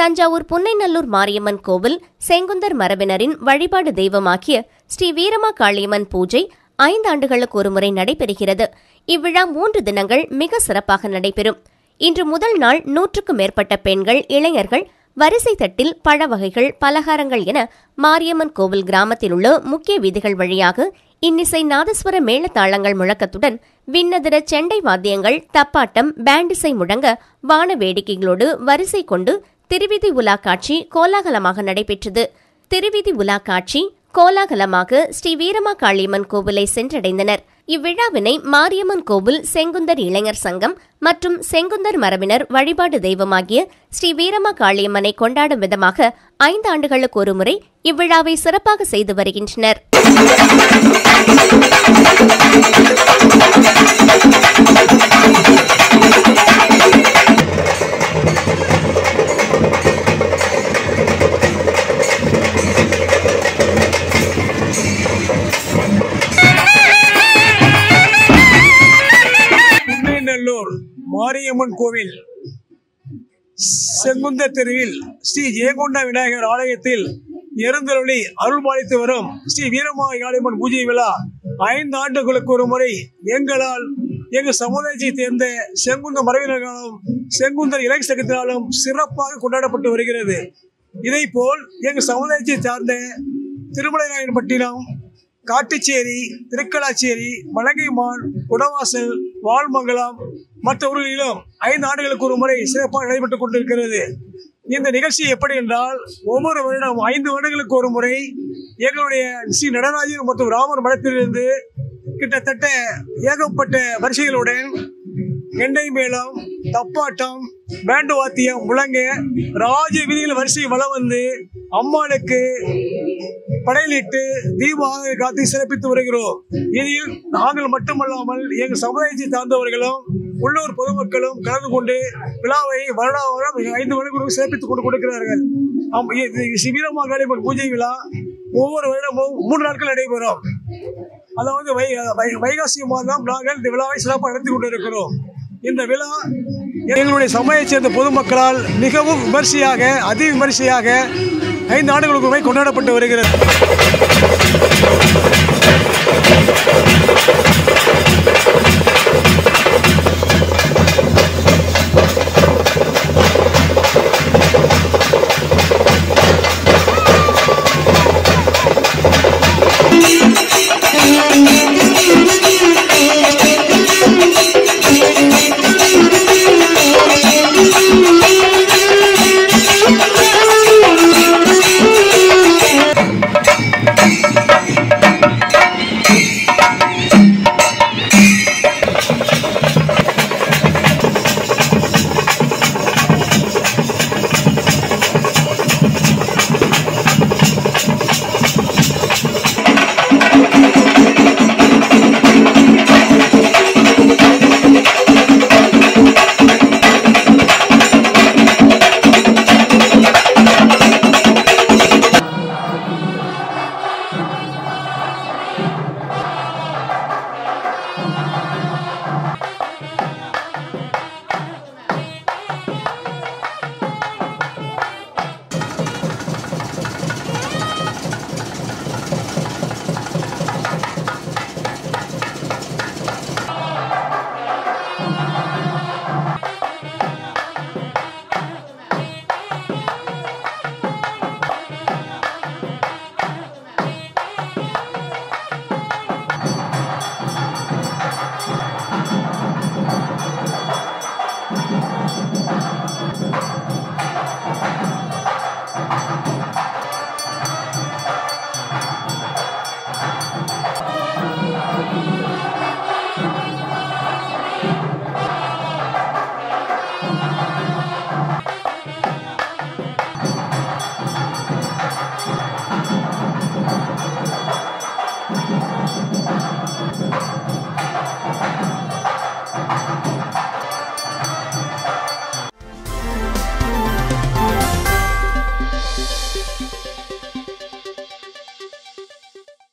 தஞ்சாவூர் புன்னைநல்லூர் மாரியம்மன் கோவில் செங்குந்தர் மரபினரின் வழிபாடு தெய்வமாகிய ஸ்ரீ வீரமா காளியம்மன் பூஜை 5 ஆண்டுகளுக்கு ஒருமுறை நடைபெறுகிறது. இவ்விழா 3 தினங்கள் மிக சிறப்பாக நடைபெறும். இன்று முதல் நாள் 100க்கும் மேற்பட்ட பெண்கள், இளைஞர்கள் வரிசை தட்டில் பழ வகைகள், பலகாரங்கள் என மாரியம்மன் கோவில் கிராமத்தில் உள்ள முக்கிய வீதிகள் வழியாக இன்னிசை நாதஸ்வர மேளதாளங்கள் முழக்கத்துடன் விண்ணதிர செண்டை வாத்தியங்கள், தப்பாட்டம், பேண்டிசை முழங்க வான வேடிக்கைகளோடு வரிசை கொண்டு திருவீதி உலா காட்சி கோலாகலமாக நடைபெற்றது. திருவீதி உலா காட்சி கோலாகலமாக ஸ்ரீ வீரமா காளியம்மன் கோவிலை சென்றடைந்தனர். இவ்விழாவினை மாரியம்மன் கோவில் செங்குந்தர் இளைஞர் சங்கம் மற்றும் செங்குந்தர் மரபினர் வழிபாடு தெய்வமாகிய ஸ்ரீ வீரமா காளியம்மனை கொண்டாடும் விதமாக 5 ஆண்டுகளுக்கு ஒருமுறை இவ்விழாவை சிறப்பாக செய்து வருகின்றனர். மாரியம்மன் கோவில் செங்குந்த தெருவில் ஸ்ரீ ஜெயங்கொண்ட விநாயகர் ஆலயத்தில் எழுந்தருளி அருள்பாலித்து வரும் ஸ்ரீ வீரமா காளியம்மன் பூஜை விழா 5 ஆண்டுகளுக்கு ஒரு முறை எங்கள் சமுதாயத்தை சேர்ந்த செங்குந்த மரபினர்களாலும் செங்குந்தர் இளைஞர் சங்கத்தினாலும் சிறப்பாக கொண்டாடப்பட்டு வருகிறது. இதை போல் எங்கள் சமுதாயத்தை சார்ந்த திருமலைராயன்பட்டினம், காட்டுச்சேரி, திருக்கலாச்சேரி, மலங்கைமான், குடவாசல், வால்மங்கலம் மற்ற ஊர்களிலும் 5 ஆண்டுகளுக்கு ஒரு முறை சிறப்பாக நடைபெற்றுக் கொண்டிருக்கிறது. இந்த நிகழ்ச்சி எப்படி என்றால், ஒவ்வொரு வருடம் 5 வருடங்களுக்கு ஒரு முறை எங்களுடைய ஸ்ரீ நடராஜர் மற்றும் ராமர் மடத்திலிருந்து கிட்டத்தட்ட ஏகப்பட்ட வரிசைகளுடன் கெண்டை மேளம், தப்பாட்டம், பேண்டு வாத்தியம் முழங்க ராஜ வீதியில் வரிசை வலம் வந்து அம்மாளுக்கு படையலிட்டு தீபாவளி காத்து சிறப்பித்து வருகிறோம். இதில் நாங்கள் மட்டுமல்லாமல் எங்கள் சமுதாயத்தை சார்ந்தவர்களும் உள்ளூர் பொதுமக்களும் கலந்து கொண்டு விழாவை வருடம் 5 வருடங்களுக்கு சிறப்பித்துக் கொண்டு கொடுக்கிறார்கள். ஸ்ரீ வீரமா காளியம்மன் பூஜை விழா ஒவ்வொரு வருடமும் 3 நாட்கள் நடைபெறும். அதாவது வைகாசி மாதம் நாங்கள் இந்த விழாவை சிறப்பாக நடத்தி கொண்டிருக்கிறோம். இந்த விழா எங்களுடைய சமுதாயத்தை சேர்ந்த பொதுமக்களால் மிகவும் விமர்சையாக, அதி விமர்சையாக 5 ஆண்டுகளுக்கு கொண்டாடப்பட்டு வருகிறது.